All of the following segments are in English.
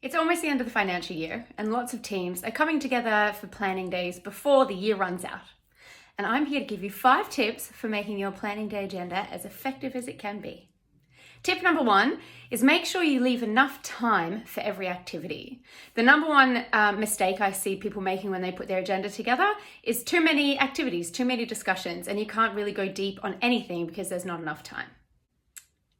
It's almost the end of the financial year, and lots of teams are coming together for planning days before the year runs out. And I'm here to give you 5 tips for making your planning day agenda as effective as it can be. Tip number 1 is make sure you leave enough time for every activity. The number one mistake I see people making when they put their agenda together is too many activities, too many discussions, and you can't really go deep on anything because there's not enough time.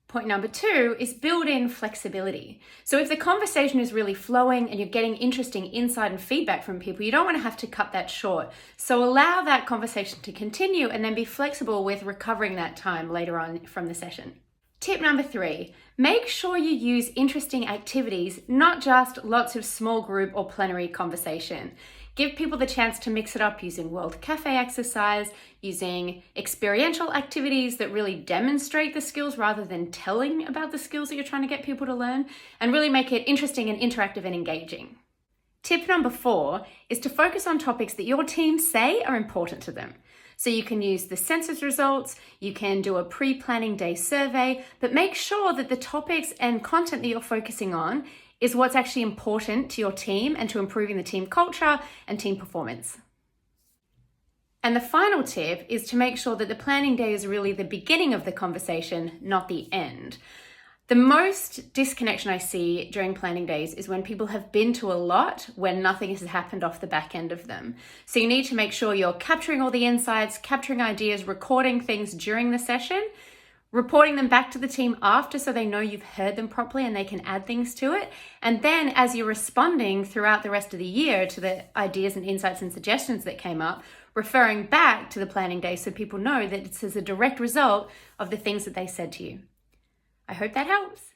Point number 2 is build in flexibility. So if the conversation is really flowing and you're getting interesting insight and feedback from people, you don't want to have to cut that short. So allow that conversation to continue and then be flexible with recovering that time later on from the session. Tip number 3, make sure you use interesting activities, not just lots of small group or plenary conversation. Give people the chance to mix it up using World Cafe exercise, using experiential activities that really demonstrate the skills rather than telling about the skills that you're trying to get people to learn, and really make it interesting and interactive and engaging. Tip number 4 is to focus on topics that your team say are important to them. So you can use the census results, you can do a pre-planning day survey, but make sure that the topics and content that you're focusing on is what's actually important to your team and to improving the team culture and team performance. And the final tip is to make sure that the planning day is really the beginning of the conversation, not the end. The most disconnection I see during planning days is when people have been to a lot when nothing has happened off the back end of them. So you need to make sure you're capturing all the insights, capturing ideas, recording things during the session, reporting them back to the team after so they know you've heard them properly and they can add things to it. And then as you're responding throughout the rest of the year to the ideas and insights and suggestions that came up, referring back to the planning day so people know that it's as a direct result of the things that they said to you. I hope that helps.